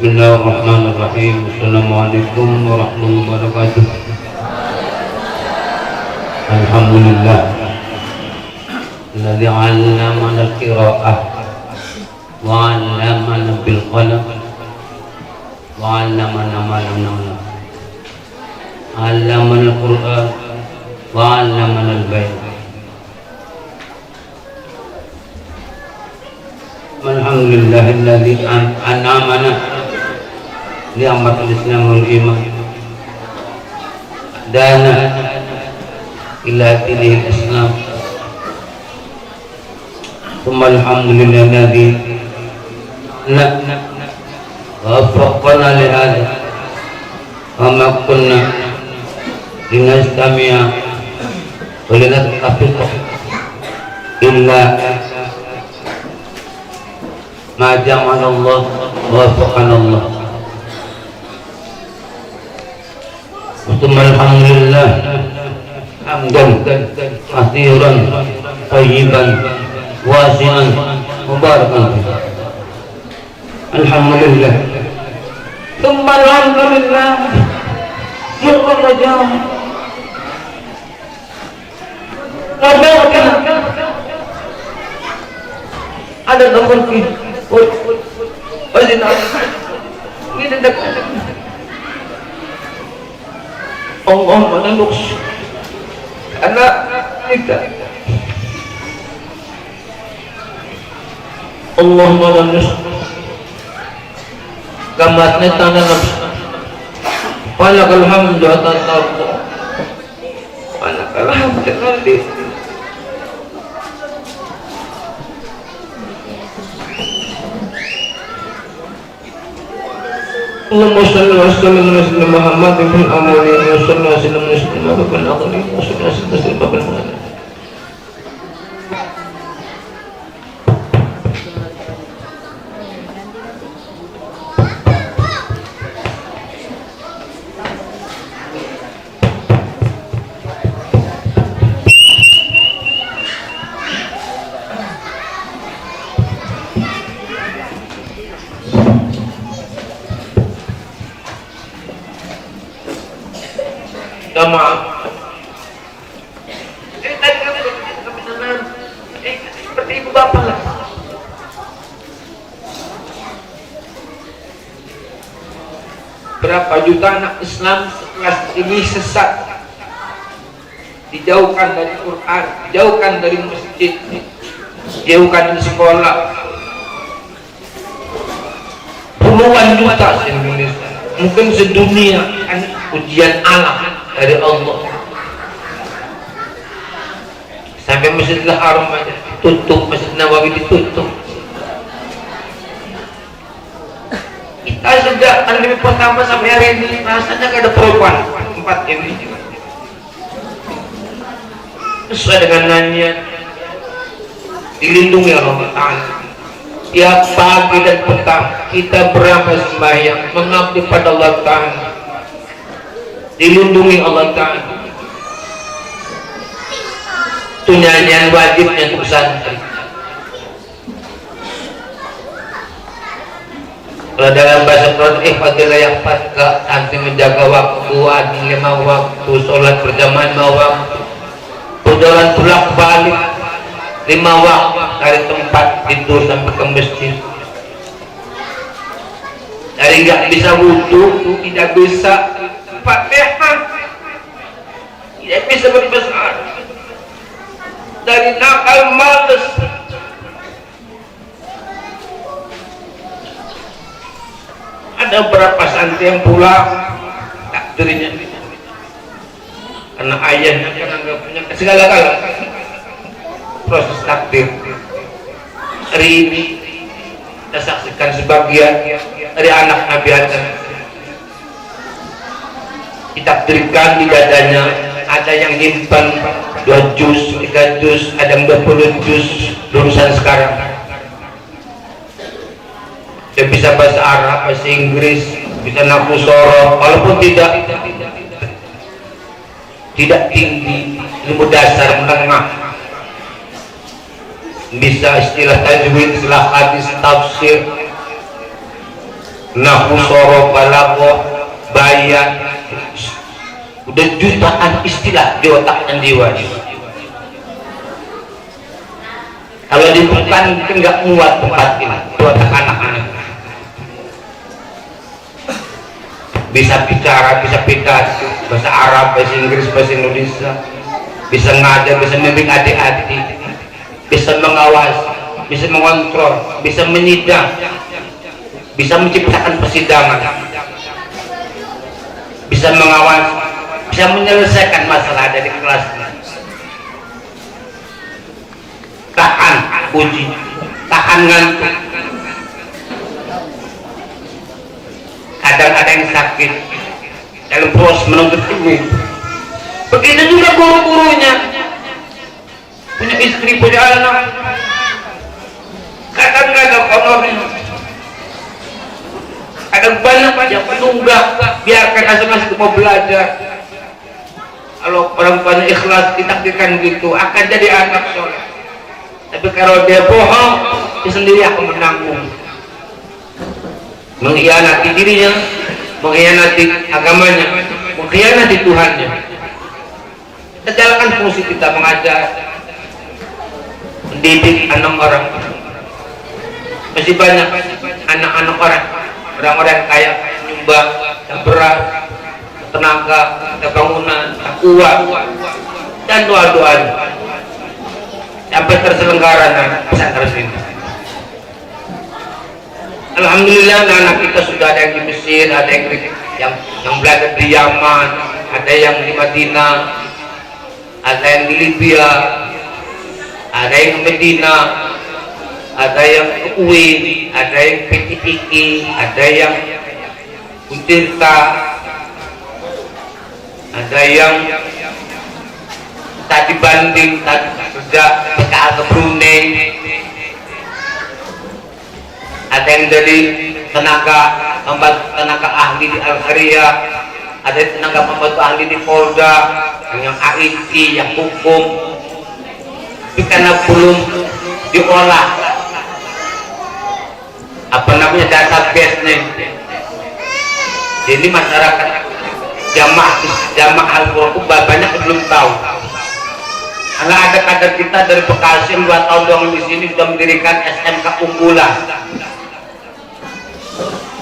Bismillahirrahmanirrahim. Assalamualaikum warahmatullahi wabarakatuh. Alhamdulillah alladzi 'allamana al-qira'ah wa 'allamana bil qalam wa 'allamana ma lam na'lam. 'Allamana al-Qur'an wa 'allamana al-bayan. Alhamdulillahilladzi an'amana ni'matul Islam wal iman dana ila dinil Islam. Tsumma alhamdulillahilladzi waffaqana li hadza wa ma kunna linastami'a wa linattafiqa illa ma jama'ana Allah wa waffaqana Allah. Tsumma alhamdulillah hamdan kathiran thayyiban wasi'an mubarakan. Alhamdulillah. Tsumma alhamdulillah syukur saja. Ada nomor kita. Ini dekat. Allah meneluk anak kita. Allah meneluk kamatnya tanah nafsu. Walakal hamdu atas tarbu. Walakal hamdu nanti. Allahumma salli wa sallim ala sayyidina Muhammad bin amali wa salli wa sallim ala sayyidina Muhammad bin aqli wa salli wa sallim ala sayyidina Muhammad. Maaf. Tadi kamu kebenaran. Seperti ibu bapak lah. Berapa juta anak Islam sekelas ini sesat, dijauhkan dari Quran, dijauhkan dari masjid, dijauhkan dari sekolah. Puluhan juta di Indonesia, mungkin sedunia, ujian alam dari Allah. Sampai Masjidil Haram aja tutup, Masjid Nawawi ditutup. Kita sejak pandemi pertama sampai hari ini rasanya gak ada perubahan tempat ini. Sesuai dengan nanya, dilindungi Allah Ta'ala. Tiap pagi dan petang kita beramal sembahyang mengabdi pada Allah Ta'ala, dilindungi Allah Ta'ala. Itu nyanyian wajibnya untuk santri. Kalau dalam bahasa Quran ihfadillah yahfadka, santri menjaga waktu, ada 5 waktu, sholat berjamaah 5 waktu, berjalan pulang balik 5 waktu dari tempat tidur sampai ke masjid. Dari nggak bisa wudhu, tidak bisa Fatihah, tidak bisa berbesar, dari nakal malas. Ada beberapa santri yang pulang takdirnya karena ayahnya, karena nggak punya segala-galanya, proses takdir. Hari ini kita saksikan sebagian dari anak Nabi Adam ditakdirkan di dadanya ada yang nyimpan 2 juz, 3 juz, ada yang 20 juz lulusan sekarang. Dia bisa bahasa Arab, bahasa Inggris, bisa nafsu soroh, walaupun tidak tinggi, ilmu dasar menengah, bisa istilah tajwid, istilah hadis, tafsir, naku soro balago bayan, udah jutaan istilah di otak dan jiwa. Kalau dibuka mungkin nggak muat tempat ini di otak anak-anak. Bisa bicara, bisa pidato, bahasa Arab, bahasa Inggris, bahasa Indonesia, bisa ngajar, bisa membimbing adik-adik, bisa mengawasi, bisa mengontrol, bisa menyidang, bisa menciptakan persidangan, bisa mengawasi, bisa menyelesaikan masalah dari kelasnya. Tahan uji, tahan ngantuk. Kadang ada yang sakit dalam proses menuntut ilmu. Begitu juga guru-gurunya, punya istri, punya anak, kadang-kadang honornya, kadang banyak yang menunggak, biarkan asal-asal itu mau belajar. Kalau perempuan ikhlas ditakdirkan gitu akan jadi anak soleh. Tapi kalau dia bohong, dia sendiri akan menanggung, mengkhianati dirinya, mengkhianati agamanya, mengkhianati Tuhannya. Kita jalankan fungsi kita mengajar, mendidik anak orang. Masih banyak anak-anak orang-orang kaya nyumbang, yang berat, tenaga, bangunan, uang, dan doa-doanya sampai terselenggara pesantren ini. Alhamdulillah anak kita sudah ada yang di Mesir, ada yang belajar di Yaman, ada yang di Madinah, ada yang di Libya, ada yang di Medina, ada yang ke UI, ada yang PTIK, ada yang Untirta, ada yang tadi banding, tadi kerja PKA ke Brunei, ada yang jadi tenaga ahli di Algeria, ada tenaga pembantu ahli di Polda, yang IT, yang hukum. Tapi karena belum diolah database-nya, jadi masyarakat jamaah Al-Qur'an banyak yang belum tahu. Karena ada kader kita dari Bekasi 2 tahun doang di sini sudah mendirikan SMK unggulan.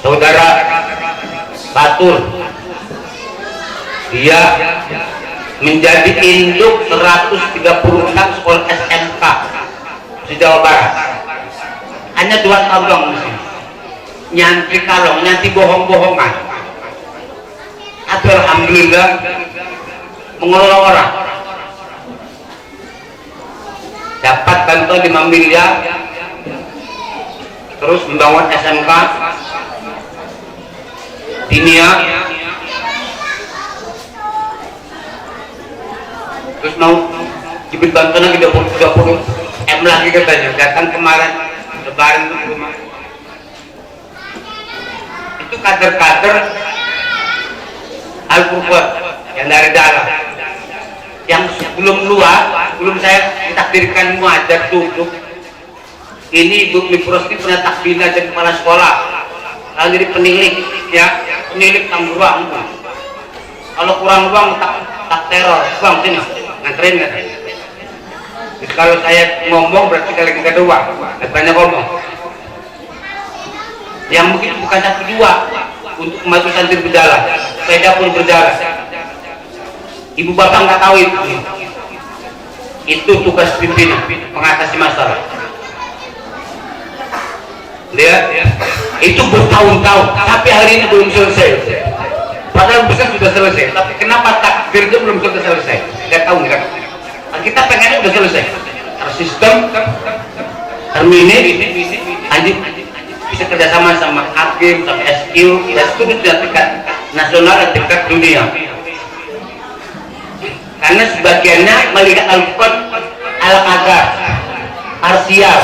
Saudara Batul, dia menjadi induk 136 sekolah SMK di Jawa Barat. Hanya 2 tahun doang di sini. Nyantri kalong, nyantri bohong-bohongan. Tapi alhamdulillah mengelola orang. Dapat bantuan 5 miliar, terus membangun SMK Dinia, terus mau diberi bantuan lagi 20 M lagi katanya. Datang kemarin lebaran ke rumah, itu kader-kader Al-Qur'an yang dari dalam, yang sebelum luar, belum saya ditakdirkan muajar duduk. Ini Ibu Miprosti punya takbina jadi kepala sekolah, lalu jadi penilik, ya penilik tanggung ruang. Kalau kurang uang tak teror, bang sini nganterin kan. Jadi kalau saya ngomong berarti kali kedua, banyak ngomong. Yang mungkin bukan satu dua untuk maju santri berjalan, sepeda pun berjalan. Ibu bapak nggak tahu itu tugas pimpinan mengatasi masalah. Lihat, itu bertahun-tahun, tapi hari ini belum selesai. Padahal besar sudah selesai, tapi kenapa takdir itu belum selesai? Nggak tahu nggak? Kita pengennya udah selesai. Sistem terminit, anjing bisa kerjasama sama hakim, sama SQ, dan seterusnya tingkat nasional dan tingkat dunia. Karena sebagiannya melihat Al-Qur'an al-qadar, parsial,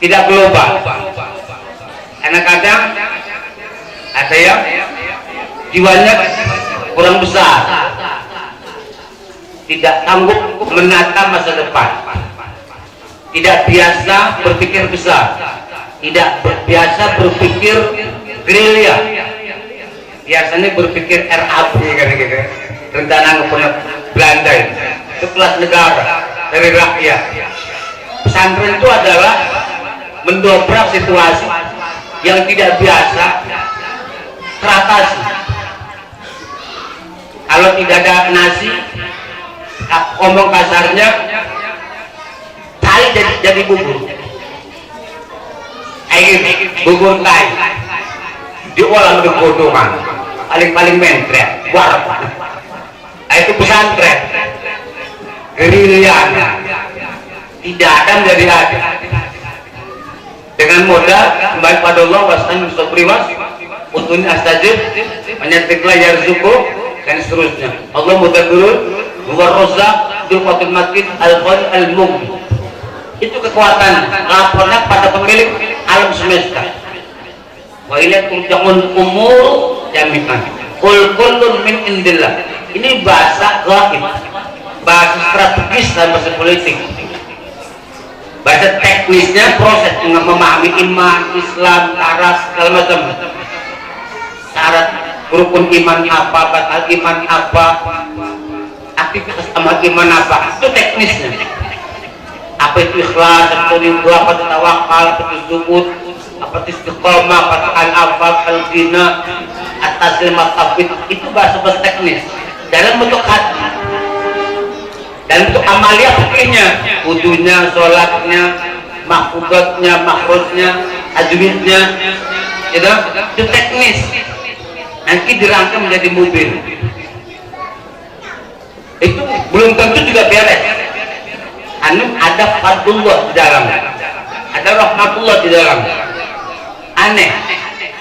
tidak global. Karena kadang ada yang jiwanya kurang besar, tidak sanggup menata masa depan, tidak biasa berpikir besar, tidak biasa berpikir gerilya biasanya berpikir RAB kan gitu, rencana ngepunah Belanda itu kelas negara dari rakyat. Pesantren itu adalah mendobrak situasi yang tidak biasa teratasi. Kalau tidak ada nasi, ngomong kasarnya, cari jadi bubur. Bubur kai diolah dengan godongan paling mentret warap. Itu pesantren gerilya tidak ada menjadi ada dengan modal kembali pada Allah wastan mustabriwas untuk astajib menyetiklah yarzuku dan seterusnya. Allah mudabirun muwarroza bilqatil makin al-qad al-mugni. Itu kekuatan lapornya pada pemilik alam semesta. Wa ila turja'un umur jami'an qul kullun min indillah. Ini bahasa gaib, bahasa strategis dan bahasa politik. Bahasa teknisnya proses memahami iman, Islam, syarat segala macam. Syarat rukun iman apa, batal iman apa, aktivitas amal iman apa, itu teknisnya. Apa itu ikhlas, apa itu ridha, apa itu tawakal, apa itu zuhud, apa itu istiqomah, apa itu al-afaq, al-ghina, at-taslim, at-tafwid, itu bahasa-bahasa teknis dalam bentuk hati, dalam bentuk amalia fikihnya, wudunya, sholatnya, mahfudatnya, makhrujnya, ajwidnya, itu teknis. Nanti dirangkai menjadi mobil. Itu belum tentu juga beres. Ada fadlullah di dalam, ada rahmatullah di dalam. Aneh,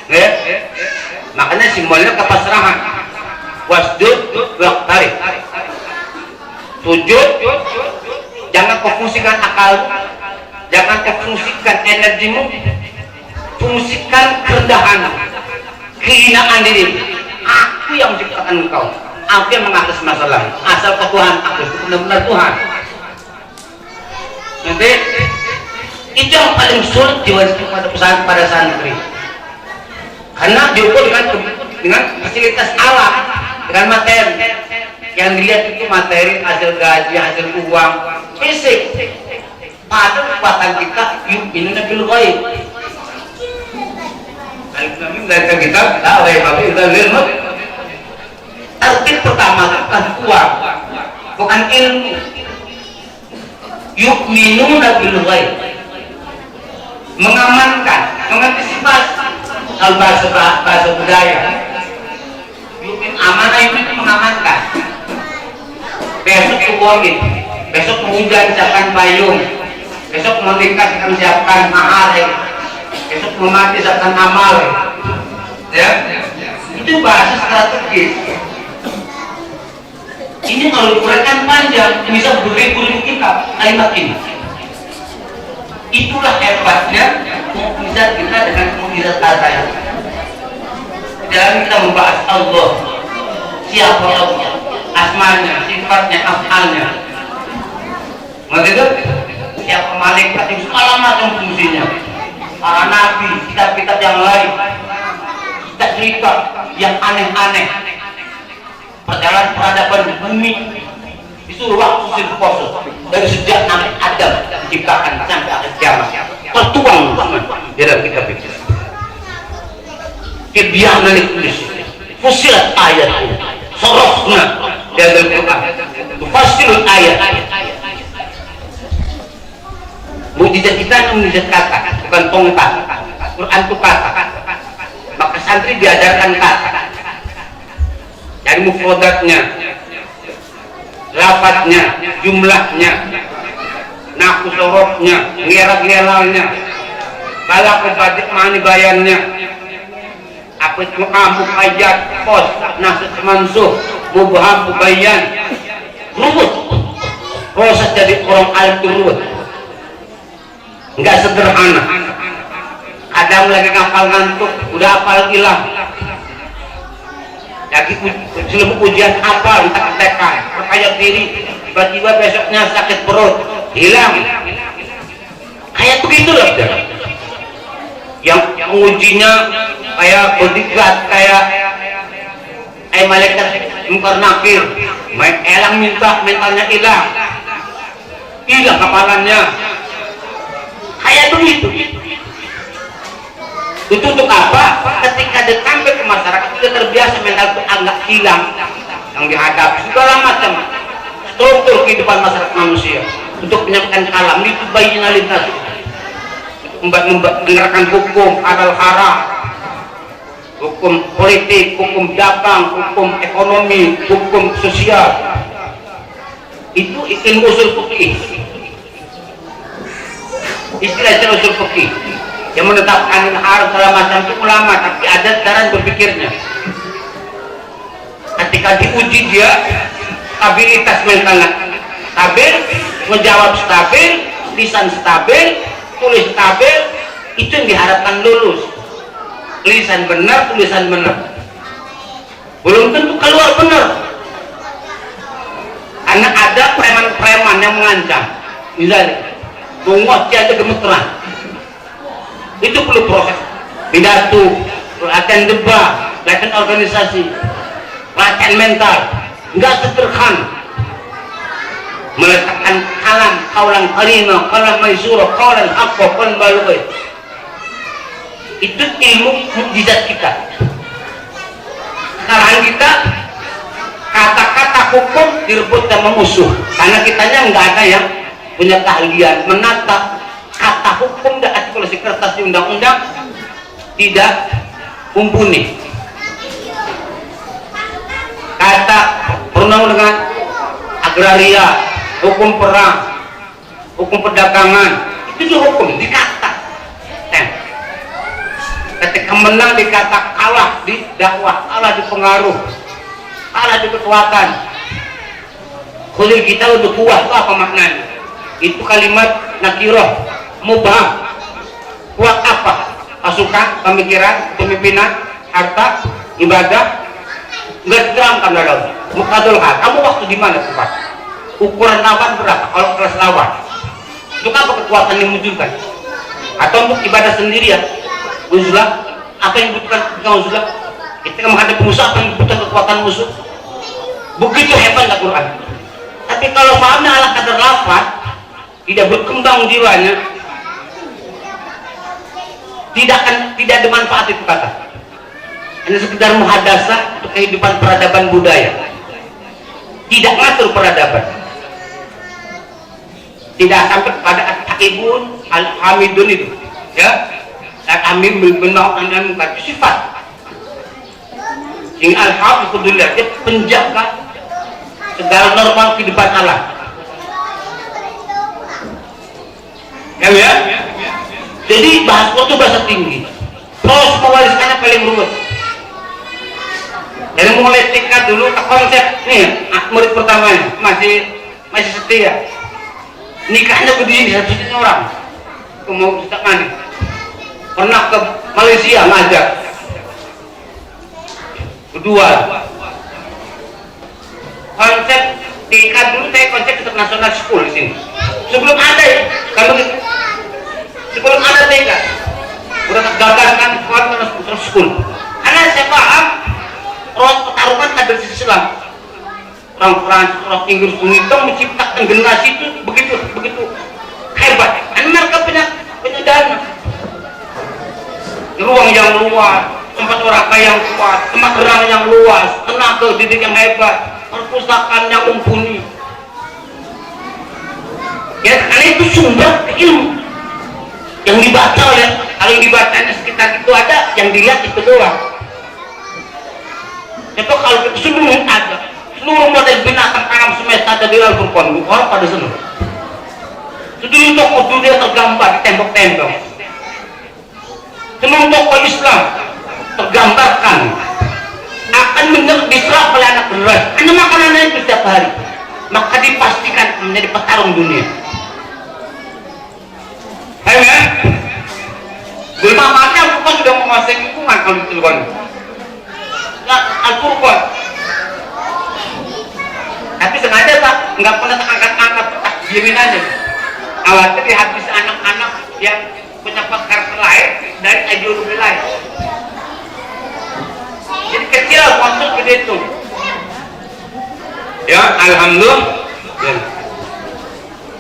ya? Makanya simbolnya kepasrahan. Wasjud waqtarib. Sujud, jangan kau fungsikan akal, jangan kau fungsikan energimu, fungsikan kerendahan, kehinaan diri. Aku yang menciptakan engkau, aku yang mengatas masalah. Asal ke Tuhan, aku benar-benar Tuhan. Nanti itu yang paling sulit diwajibkan pada santri, karena diukur dengan fasilitas alam, dengan materi. Yang dilihat itu materi, hasil gaji, hasil uang, fisik. Padahal kekuatan kita yu'minuna bil ghaib. Al-Nabi dari kita la raiba fi dzalil. Tertib pertama bukan uang, bukan ilmu. Yu'minuna bil ghaib. Mengamankan, mengantisipasi. Kalau bahasa budaya, yu'min amanah itu mengamankan. Besok tuangin, besok hujan siapkan payung, besok menikah siapkan mahar, besok memati siapkan amal, ya. Itu bahasa strategis. Ini kalau dikurangkan panjang bisa beribu-ribu kitab kalimat ini. Itulah hebatnya mukjizat kita dengan mukjizat katanya. Dalam kita membahas Allah, siapa Allah, asmanya, sifatnya, afalnya. Maksudnya siapa malaikat yang segala macam fungsinya, para nabi, kitab-kitab yang lain, kita cerita yang aneh-aneh, perjalanan peradaban di bumi disuruh waktu silposus dari sejak Nabi Adam diciptakan sampai akhir kiamat, tertuang di dalam kitab itu. Kebiasaan ditulis, fusilat ayat ini, sorofna dalam Quran, fasilul ayat. Mujizat kita mujizat kata, bukan tongkat. Quran itu kata. Maka santri diajarkan kata. Dari mufradatnya, lafadznya, jumlahnya, naku sorofnya, ngerak-ngelalnya, balak kebadik mani bayannya, apa itu mu'amuk ayat, pos, nasib mansuh, mubham, mubayyan, ruwet. Proses jadi orang alim itu ruwet, nggak sederhana. Kadang lagi ngapal ngantuk, udah hafal hilang. Lagi sebelum ujian apa entah ketekan, percaya diri, tiba-tiba besoknya sakit perut, hilang. Kayak begitu loh. Yang mengujinya kayak bodyguard, kayak malaikat mungkar nakir, main elang minta mentalnya hilang kepalanya, kayak begitu. Itu untuk apa? Ketika ditampil ke masyarakat sudah terbiasa, mental itu agak hilang, yang dihadapi segala macam struktur kehidupan masyarakat manusia untuk menyampaikan kalam itu bayinya lintas, menerapkan hukum halal haram, hukum politik, hukum dagang, hukum ekonomi, hukum sosial. Itu ilmu usul fikih, istilah usul fikih yang menetapkan haram segala macam itu ulama, tapi ada cara berpikirnya. Ketika diuji dia stabilitas mentalnya stabil, menjawab stabil, lisan stabil, tulis stabil, itu yang diharapkan lulus. Lisan benar, tulisan benar, belum tentu keluar benar, karena ada preman-preman yang mengancam, misalnya tunggu aja gemeteran. Itu perlu proses pidato, latihan debat, latihan organisasi, latihan mental, nggak sederhana. Meletakkan kalam, kaulan kalimah, kaulan maisura, kaulan haqqa, kaulan balugh. Itu ilmu mukjizat kita. Sekarang kita kata-kata hukum direbut sama musuh, karena kitanya nggak ada yang punya keahlian menata kata hukum dan artikulasi kertas di undang-undang, tidak mumpuni. Kata perundang-undangan agraria, hukum perang, hukum perdagangan, itu juga hukum dikata. Ketika menang dikata, kalah di dakwah, kalah di pengaruh, kalah di kekuatan. Kulit kita udah kuat, itu apa maknanya? Itu kalimat nakiroh, mubham. Kuat apa? Pasukan, pemikiran, kepemimpinan, harta, ibadah, nggak diterangkan dalam mukadul hal. Kamu waktu di mana tempat? Ukuran lawan berapa? Kalau kelas lawan, untuk apa kekuatan yang dimunculkan? Atau untuk ibadah sendiri ya? Uzlah, apa yang dibutuhkan uzlah? Ketika menghadapi musuh, apa yang dibutuhkan kekuatan musuh? Begitu hebat Al-Quran. Tapi kalau pahamnya ala kadar lafaz, tidak berkembang jiwanya, tidak ada manfaat itu kata. Hanya sekedar muhadasah untuk kehidupan peradaban budaya, tidak ngatur peradaban, tidak sampai pada at-taibun al-hamidun itu, ya. Kami melakukan sifat sehingga alhamdulillah dia penjaga segala normal kehidupan alam, ya. Jadi bahasa itu bahasa tinggi, proses mewariskannya paling rumit. Dari mulai tingkat dulu ke konsep nih, murid pertamanya masih setia, nikahnya begini satu orang, mau kita mana? Pernah ke Malaysia ngajak kedua konsep tingkat dulu, saya konsep internasional school di sini sebelum ada ya, kalau sebelum ada tingkat udah gagalkan international school, karena saya paham proses pertarungan ada di Islam. Orang Prancis, orang Inggris, itu menciptakan generasi itu begitu hebat, karena mereka punya dana, ruang yang luas, tempat oraka yang kuat, tempat gerak yang luas, tenaga didik yang hebat, perpustakaan yang mumpuni. Ya, karena itu sumber ilmu yang dibaca oleh, kalau yang dibacanya sekitar itu ada, yang dilihat itu doang. Contoh kalau seluruh ada, seluruh model binatang alam semesta ada di Al-Qur'an, orang pada senang. Seluruh tokoh dunia tergambar di tembok-tembok. Seluruh tokoh Islam tergambarkan akan diserap oleh anak generasi. Hanya makanannya itu setiap hari, maka dipastikan menjadi petarung dunia. Ayo, belum amatnya Al-Qur'an sudah menguasai lingkungan kalau di Cilegon. Al-Qur'an, tapi sengaja tak nggak pernah angkat-angkat, diemin aja. Khawatir dihabis anak-anak yang punya karakter lain dari ideologi lain. itu. Ya, alhamdulillah. Ya.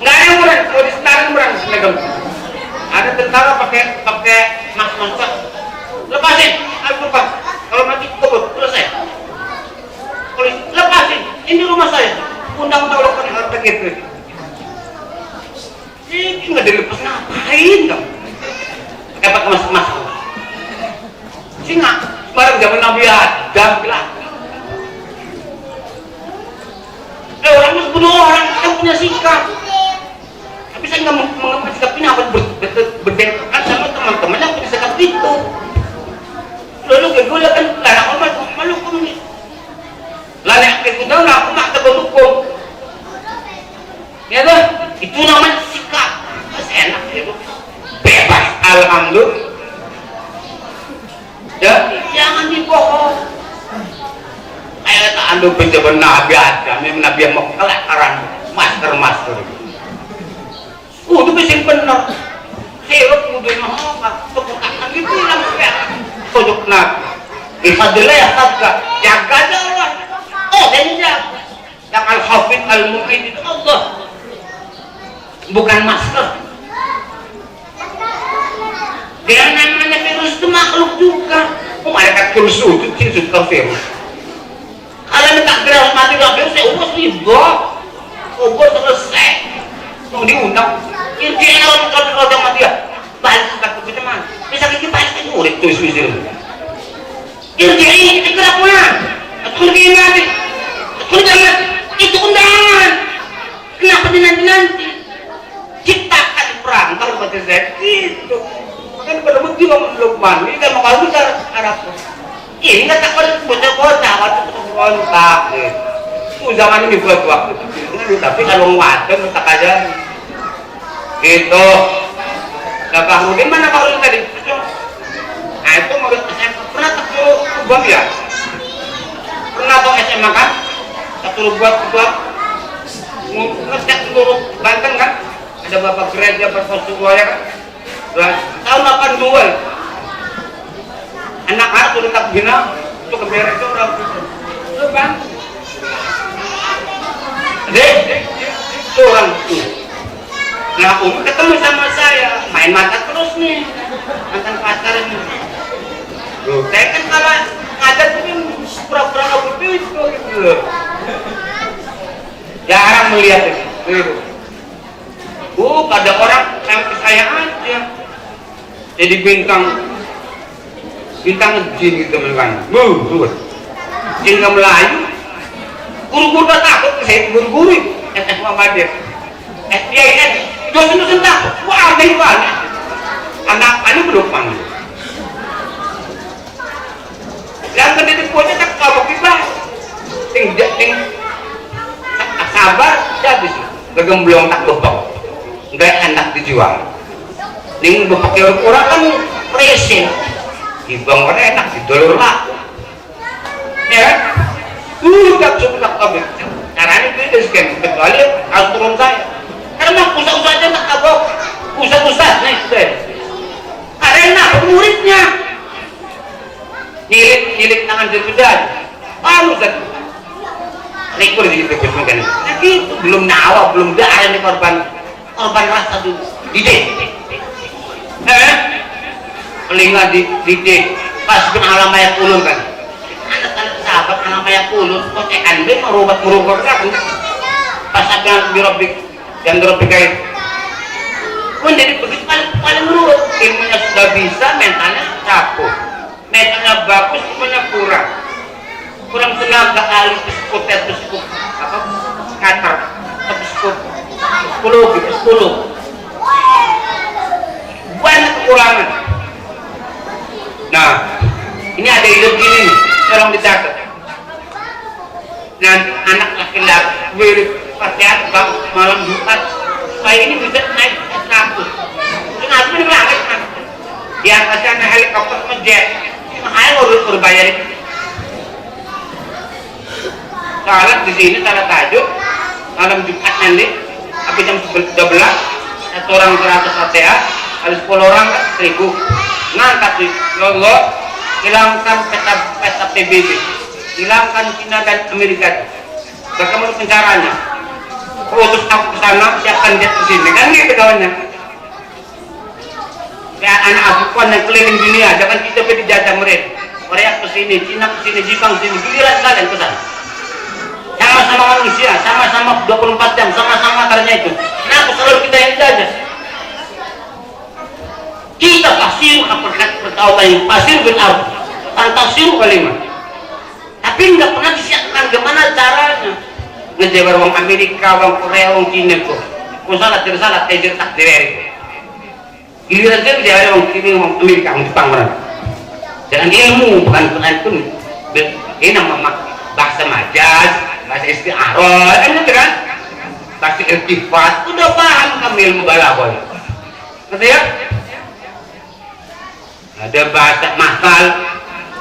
Nggak ada yang murah, kalau di senarin murah seragam. Ada tentara pakai masker. Lepasin, harus lepas. Kalau mati kebut, selesai. Kalau lepasin, ini rumah saya. Undang-undang lokal harus begitu. Ini nggak dilepas ngapain kamu? Pakai masker. Singa, barang zaman Nabi Adam bilang. Orang itu bunuh orang, kita punya sikap. Tapi saya nggak mengambil sikap ini apa berbenturan sama teman-teman yang punya sikap itu. Lalu gue kan larang orang malu kamu nih. Lalu yang kita tahu lah, aku nggak terbang hukum. Ya tuh, itu namanya sikap. Masih enak ya, bebas, alhamdulillah. Ya, jangan dibohong. Kayak tak anda penjabat Nabi Adam, yang Nabi yang mau kelakaran masker. Itu bisa benar. Herod kemudian apa? Kebukaan itu bilang ya. Sojok Nabi. Ifadillah ya sabda. Jaga Allah. Oh, dan jaga. Yang al-hafid al-mu'id itu Allah. Bukan masker. Dia namanya virus itu makhluk juga. Malaikat kursu itu sih suka virus. Kalau minta gerak mati lah virus, saya ubah ribet. Ubah selesai. Mau diundang. Ini kalau mati ya. Balik ke teman. Bisa kita balik ke murid tuh isu-isu. Ini gerak mana? Aku lebih mati. Aku jangan. Itu undangan. Kenapa dinanti-nanti? Ciptakan perang kalau mati saya gitu. Kan pada bukti ngomong Lukman, ini kan mau bicara Arab. Ini nggak takut bocah-bocah waktu ketemu takut. Zaman ini buat waktu itu, tapi kalau ngaten tak aja. Gitu. Nah, Bahudin mana Bahudin tadi? Nah itu mau SMA pernah tak buat ya? Pernah atau SMA kan? Tak suruh buat ngecek seluruh Banten kan? Ada bapak gereja bersuara kan? Tahun 82 anak-anak sudah tak bina itu keberes itu orang itu bang itu orang itu. Nah ketemu sama saya main mata terus nih mantan pacar ini. Loh, saya kan kalau ngajar itu pura-pura nggak begitu gitu. Jarang melihat itu. Pada orang yang saya aja. Jadi bintang jin gitu kan, jin nggak Melayu, guru-guru udah takut ke saya, guru-guru Muhammadiyah, SDIN, dosen-dosen takut, wah aneh banget, anak-anak belum panggil, yang pendidik punya tak kabuk kita, ting sabar, jadi kegemblong tak bebek, nggak enak dijual. Ning pakai orang kan resin, dibang orang enak didolor lah, ya kan? Tak cukup kami. Caranya itu scan kecuali harus turun saya. Karena usaha-usahanya tak kabok, usaha-usaha nih sudah. Karena muridnya nyilik tangan berpedan, Ustaz. Rekor di itu kan? Nah gitu belum nyawa, belum ada nih korban rasa dulu, didik. Pelingan di pas bin alamaya kulun kan anak-anak sahabat alamaya kulun kocekan dia merubah kan pas ada birobik yang birobik kayak pun jadi begitu paling merubah ilmunya sudah bisa mentalnya capek mentalnya bagus ilmunya kurang tenaga ahli psikotet apa skater psikologi banyak kekurangan. Nah, ini ada hidup gini nih, tolong dicatat. Dan anak laki-laki wirid Fatihah malam Jumat supaya ini bisa naik ke 100. Kenapa ini langit kan? Di atasnya ada helikopter ngejet, makanya harus berbayar itu. Salat di sini salat tahajud malam Jumat nanti, tapi jam 12 satu orang 100 Fatihah. Ada 10 orang kan 1000 ngangkat di Allah hilangkan peta PBB hilangkan Cina dan Amerika. Bagaimana caranya? Utus aku ke sana, siapkan jet ke sini. Kan gitu kawannya. Kayak anak asuhan yang keliling dunia, jangan kita dijajah mereka. Korea ke sini, Cina ke sini, Jepang ke sini, giliran kalian ke sana. Sama-sama manusia, sama-sama 24 jam, sama-sama karena itu. Kenapa selalu kita yang dijajah? Kita pasir pertautan yang pasir benar, tantasiru kalimat. Tapi nggak pernah disiapkan gimana caranya. Ngejebar orang Amerika, orang Korea, orang Cina kok. Kau salah tersalah, tejer tak direri. Giliran dia bicara orang Cina, orang Amerika, orang Jepang orang. Jangan ilmu, bukan pun. Ini nama bahasa majaz, bahasa istiarah, kan gitu kan? Bahasa irtifat, udah paham kami ilmu balaghah. Ngerti ya? Ada bahasa mahal,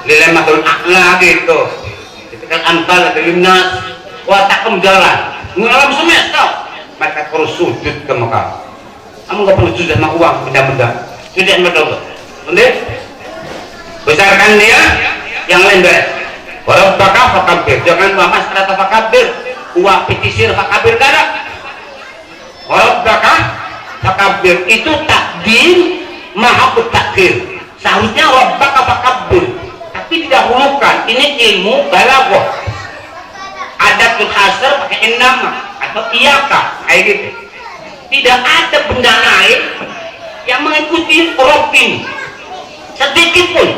lilamatul a'la gitu. Itu kan antal, ada limnas, watakum jalan. Mengalam semesta, maka harus sujud ke Mekah. Kamu nggak perlu sujud sama uang, benda-benda. Sujud sama doa. Ngerti? Besarkan dia, yang lain beres. Walau bakal fakabir, jangan mamas rata fakabir, uang petisir fakabir kada. Walau bakal fakabir itu takdir, maha bertakdir. Seharusnya wabbaka fakabir, tapi didahulukan. Ini ilmu balaghah. Adatul asar pakai nama atau iyaka, kayak gitu. Tidak ada benda lain yang mengikuti huruf ini sedikit pun.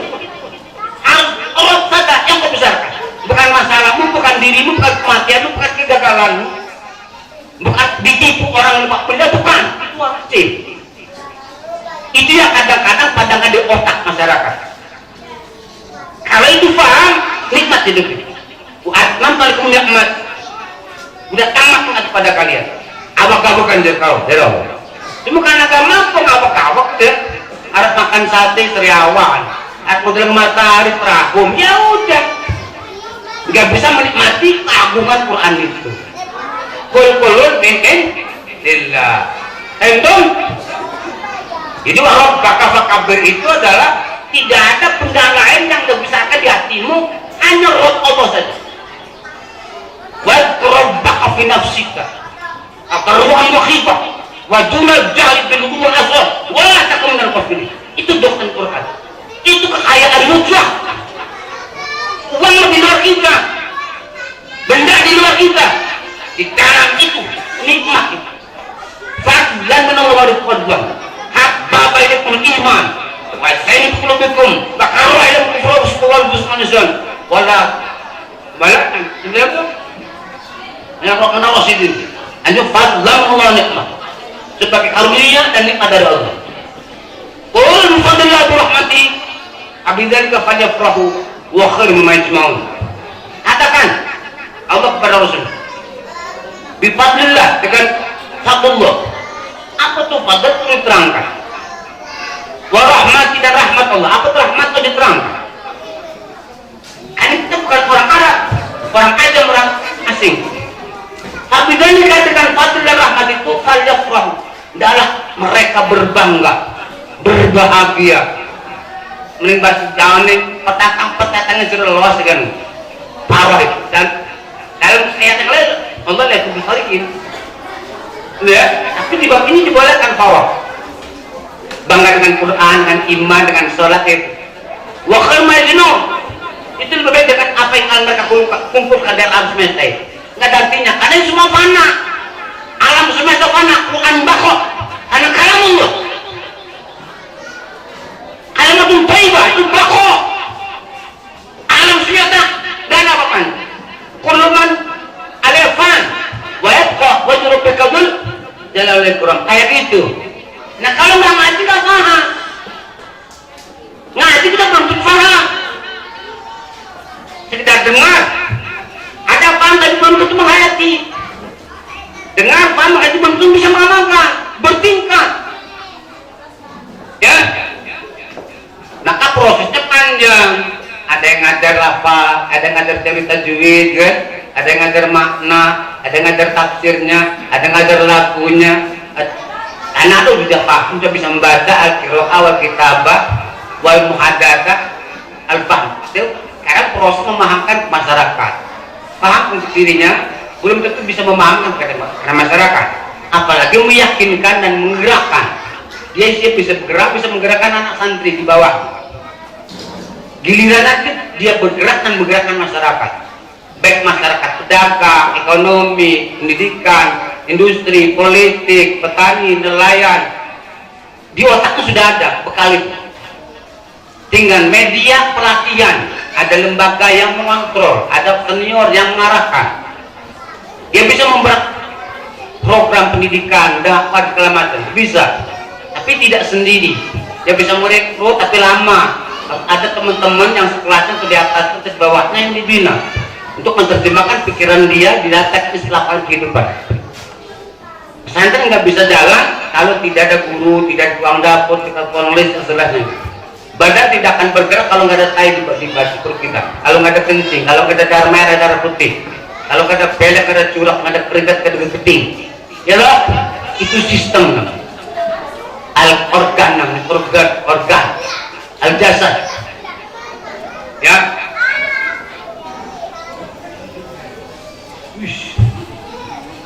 Huruf saja yang membesarkan. Bukan masalahmu, bukan dirimu, bukan kematianmu, bukan kegagalanmu, bukan ditipu orang lupa benda, bukan. Itu kecil. Itu yang kadang-kadang pandangan di otak masyarakat. Kalau itu paham, nikmat hidup ini. Atman balikum nikmat. Udah tamat pada kalian. Awak-awakan dia kau, Allah. Cuma karena gak mampu awak-awak deh. Harus makan sate seriawan. Harus model matahari teragum. Ya udah. Gak bisa menikmati keagungan Quran itu. Kul-kulun min lillah. Entong. Jadi walau bakal itu adalah tidak ada benda lain yang dibesarkan di hatimu, hanya roh Allah saja. Wadrobbaka fi nafsika akaruhan wakhifah wadunal jahil bil umur aswad wala takun minal kafirin. Itu doktrin Quran. Itu kekayaan mutlak. Uang di luar kita, benda di luar kita, di dalam itu nikmat itu. Fadlan menawar fadlan. Habba ilaikum iman wa zayyana fi qulubikum wa karraha ilaykum kufra wal fusuq wala malakan. Yang kau kenal wasidin, hanya fadlan Allah nikmat sebagai karunia dan nikmat dari Allah. Qul fadlan rahmati abidzalika falyafrahu wa khairu mimma yajma'un. Katakan Allah kepada Rasul, bifadlillah, dengan fadlullah. Apa tuh fadl itu diterangkan? Wa rahmati, dan rahmat Allah. Apa tuh rahmat itu diterangkan? Ini kita bukan orang Arab, orang ajam, orang asing. Tapi dan dikatakan fadl dan rahmat itu falyafrahu, adalah mereka berbangga, berbahagia. Mending bahasa Jawa nih, petatang-petatangnya sudah luas kan, parah itu. Dan dalam ayat yang lain Allah lihat dibalikin, ya. Tapi di bab ini dibolehkan parah, bangga dengan Quran, dengan iman, dengan sholat itu. Wa khairu ma yajma'un, itu lebih baik dengan apa yang mereka kumpulkan dari alam semesta itu. Nggak ada artinya, karena ini semua fana. Alam semesta fana, Quran bakhok, karena kalamullah. Kalimatun thayyibah itu bakhok. Alam semesta dan apa-apaan. Qur'an alifan wa yabqa wajhu rabbika dzul jalali wal ikram. Ayat itu. Nah, kalau nggak ngaji nggak paham. Ngaji kita belum paham. Sekedar dengar. Ada paham tapi belum tentu menghayati. Dengar paham menghayati belum tentu bisa mengamalkan, bertingkat. Ya. Maka prosesnya panjang. Ada yang ngajar lafal, ada yang ngajar teori tajwid, kan? Ada yang ngajar makna, ada yang ngajar tafsirnya, ada yang ngajar lagunya. Anak itu sudah paham, sudah bisa membaca al-qiraah wal kitabah wal muhadatsah al-fahm. Itu sekarang proses memahamkan ke masyarakat. Paham untuk dirinya, belum tentu bisa memahamkan kepada masyarakat. Apalagi meyakinkan dan menggerakkan. Dia siap bisa bergerak, bisa menggerakkan anak santri di bawah. Giliran nanti dia bergerak dan menggerakkan masyarakat, baik masyarakat pedagang, ekonomi, pendidikan, industri, politik, petani, nelayan. Di otaknya sudah ada bekal itu. Dengan media pelatihan, ada lembaga yang mengontrol, ada senior yang mengarahkan. Dia bisa membuat program pendidikan, dakwah segala macam, bisa. Tapi tidak sendiri. Dia bisa merekrut tapi lama. Ada teman-teman yang sekelasnya ke di atas, ke bawahnya yang dibina untuk menerjemahkan pikiran dia di teknis lapangan kehidupan. Pesantren nggak bisa jalan kalau tidak ada guru, tidak ada ruang dapur, tidak ada nulis istilahnya. Badan tidak akan bergerak kalau nggak ada tai di perut kita, kalau nggak ada kencing, kalau nggak ada darah merah, darah putih, kalau nggak ada belek, nggak ada curah, nggak ada keringat, nggak ada keting. Ya loh, itu sistem. Al-organ namanya, organ al-jasad. Ya.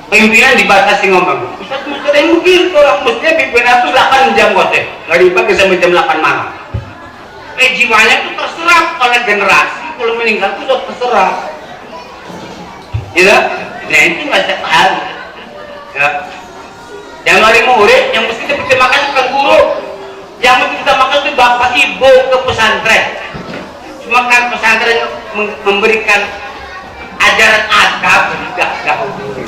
Pimpinan dibatasi ngomong. Ustaz mesti ada yang begitu, orang mestinya pimpinan itu 8 jam kote, nggak dipakai sampai jam 8 malam. Jiwanya itu terserap oleh generasi, kalau meninggal itu sudah terserap. Ya, nah itu nggak ada hal. Ya. Yang lari murid, yang mesti kita makan bukan guru, yang mesti kita makan itu bapak ibu ke pesantren. Cuma kan pesantren memberikan ajaran adab, enggak guru.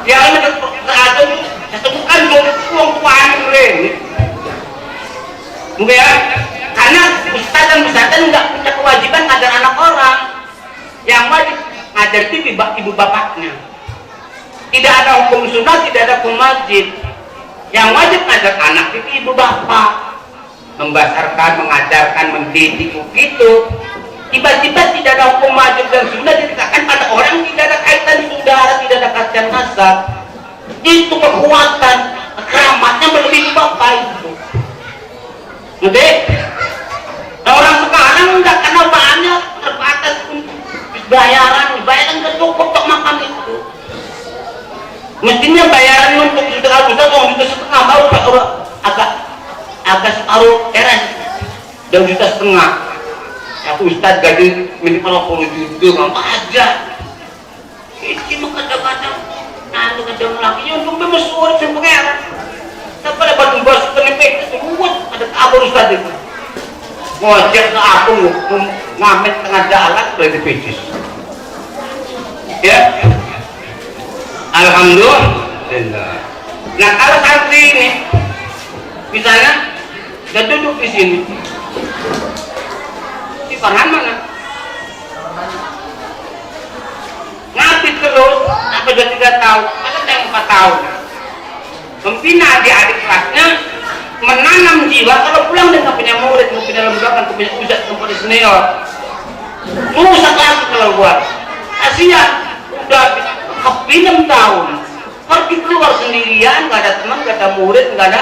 Yang ada adab saya temukan uang tuaan ini. Mungkin ya, karena ustaz dan pesantren nggak punya kewajiban ngajar anak orang. Yang wajib ngajar itu ibu bapaknya. Tidak ada hukum sunnah, tidak ada hukum wajib. Yang wajib ngajar anak itu ibu bapak, membesarkan, mengajarkan, mendidik begitu. Tiba-tiba tidak ada hukum wajib dan sunnah diletakkan pada orang, tidak ada kaitan saudara, tidak ada kaitan nasab. Itu kekuatan, keramatnya melebihi bapak itu. Jadi, orang sekarang nggak kenal banyak, terbatas bayaran nggak cukup untuk makan itu. Mestinya bayaran untuk juta setengah baru agak separuh keren, 2,5 juta. Satu ustad gaji minimal 40 juta, nggak aja. Ini mah kadang-kadang nanti kadang lagi untuk memesuar sama pangeran. Tapi ada batu bos penipik itu buat ada kabur ustad itu. Ngojek ke aku ngamen tengah jalan boleh dipicis. Ya. Alhamdulillah. Nah kalau santri ini, misalnya dia duduk di sini, di Farhan mana? Ngapit terus, apa dia 3 tahun, ada yang 4 tahun. Membina adik-adik kelasnya, menanam jiwa. Kalau pulang dia nggak punya murid, nggak punya lembaga, nggak punya ustaz, nggak punya senior. Rusak lagi kalau buat. Kasihan, udah lebih 6 tahun pergi keluar sendirian, nggak ada teman, nggak ada murid, nggak ada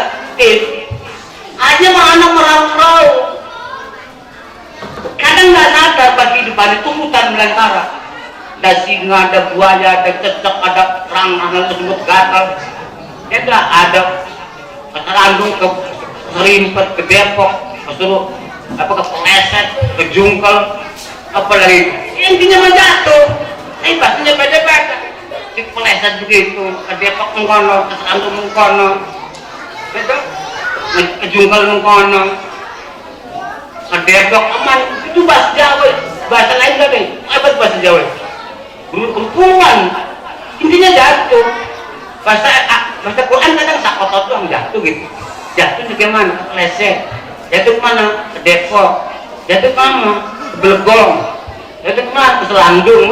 hanya anak merau-rau. Kadang nggak sadar bagi kehidupan itu hutan belantara, ada singa, ada buaya, ada cecek, ada kerang tersebut gatal, ya ada keterandung, ke serimpet, ke Depok, kesuruh apa, ke Pleset, ke Jungkel, apa lagi, intinya menjatuh. Bahasanya beda-beda. Di Pleset begitu, ke Depok mengkono, ke Serandung mengkono, ke Jungkel mengkono, ke Depok aman. Itu bahasa Jawa, bahasa lain gak deh, apa bahasa Jawa? Berhubungan, intinya jatuh. Bahasa Quran kadang sakotot doang jatuh gitu. Jatuh ke mana? Ke Pleset. Jatuh ke mana? Ke Depok. Jatuh ke mana? Ke Belegong. Jatuh ke mana? Ke Serandung.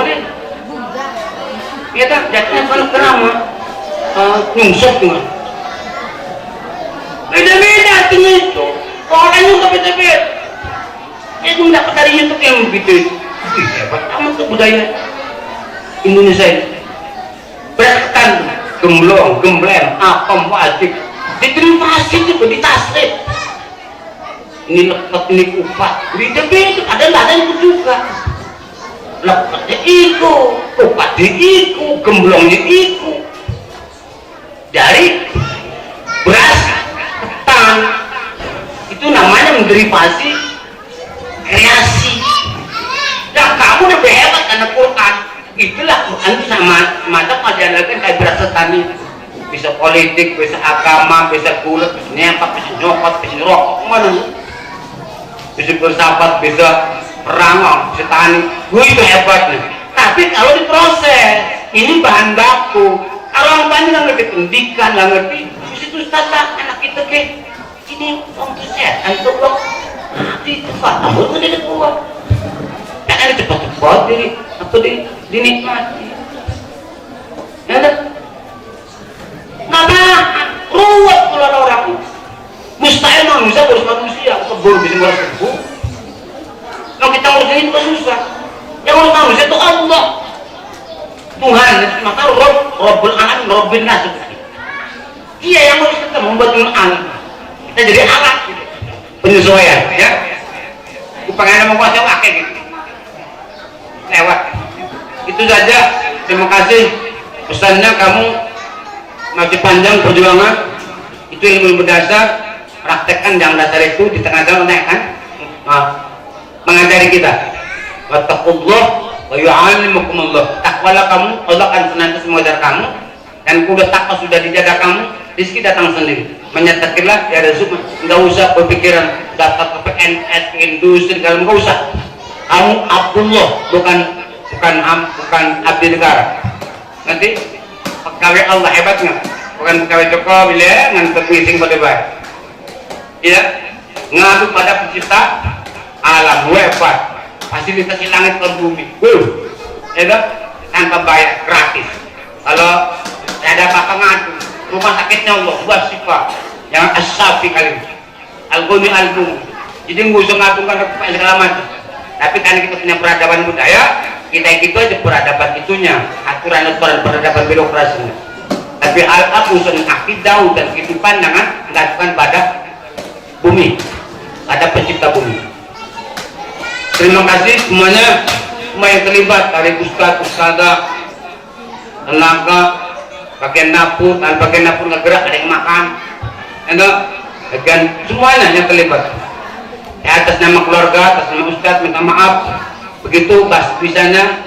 Ya kan, jatuhnya ke nama nyungsep gimana? Beda-beda artinya itu. Orang juga beda-beda. Itu mendapat dari YouTube yang begitu. Hebat amat tuh budaya Indonesia ini. Berketan, gemblong, gemblem, apem, wajib. Diterima juga, ditasrif. Ini leket, ini kupat. Beda-beda, ada yang itu juga. lepetnya iku, kupatnya iku, gemblongnya iku. Dari beras ketan, itu namanya menderivasi kreasi. Dan kamu lebih hebat karena Quran. Itulah Quran itu sama mata pelajaran kayak beras ketan itu. Bisa politik, bisa agama, bisa kulit, bisa nyempak, bisa nyokot, bisa ngerokok, mana? Bisa bersahabat, bisa perang, bisa tani. Itu hebatnya. Tapi kalau diproses, ini bahan baku. Kalau orang banyak nggak ngerti pendidikan, nggak ngerti, di situ tata anak kita ke ini untuk sehat, untuk lo di tempat, kamu tuh di kuat. Jangan cepat-cepat diri atau dinikmati. Ya kan? Karena ruwet kalau orang mustahil manusia harus manusia, keburu bisa ngurus keburu. Kalau kita ngurusin itu kan susah. Yang ngurus manusia itu Allah. Tuhan, maka Rabbul Alamin, Rabbin Nas. Iya yang harus kita membuat alat. Kita jadi alat gitu. Penyesuaian, ya. Pengen menguasai wakil gitu. Lewat. Itu saja. Terima kasih. Pesannya kamu masih panjang perjuangan. Itu ilmu berdasar. Praktekkan yang dasar itu di tengah-tengah naikkan. Mengajari kita. Wattaqullah wa yu'allimukumullah. Takwalah kamu, Allah akan senantiasa mengajar kamu. Dan kuda takwa sudah dijaga kamu, rezeki datang sendiri. Menyatakanlah ya rezeki, nggak usah berpikiran daftar ke PNS, ke industri, kalau nggak usah. Kamu Abdullah, bukan abdi negara. Nanti pegawai Allah hebat nggak? Bukan pegawai Jokowi ya, ngantar meeting pada baik. Ya, ngadu pada pencipta alam hebat. Fasilitas langit ke bumi, ya tanpa bayar, gratis. Kalau ada apa-apa ngadu, rumah sakitnya Allah buat sifat yang asyafi kali ini, al-guni al-guni. Jadi nggak usah ngadungkan segala macam. Tapi karena kita punya peradaban budaya, kita ikut aja peradaban itunya, aturan-aturan peradaban birokrasinya. Tapi urusan akidah dan kehidupan jangan dilakukan pada bumi, pada pencipta bumi. Terima kasih semuanya, semua yang terlibat dari ustadz, ustadzah, tenaga, bagian dapur, dan bagian dapur ngegerak, ada yang makan, bagian semuanya yang terlibat. Ya, atas nama keluarga, atas nama ustadz, minta maaf. Begitu bisanya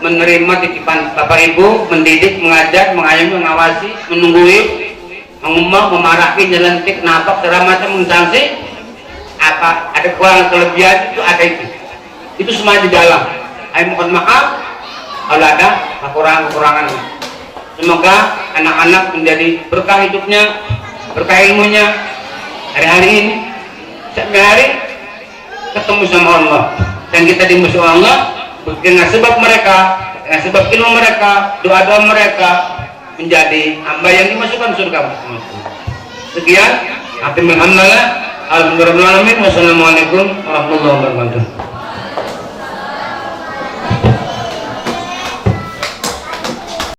menerima titipan bapak ibu, mendidik, mengajar, mengayomi, mengawasi, menunggui, mengumum, memarahi, nyelentik, napak, segala macam, mensanksi. Apa ada kurang kelebihan itu ada itu semua di dalam. Ayo mohon maaf kalau ada kekurangan. Semoga anak-anak menjadi berkah hidupnya, berkah ilmunya. Hari-hari ini sampai hari ketemu sama Allah dan kita dimusuh Allah dengan sebab mereka, dengan sebab ilmu mereka, doa-doa mereka menjadi hamba yang dimasukkan surga. Sekian, alhamdulillah. Alhamdulillah. Wassalamualaikum warahmatullahi wabarakatuh.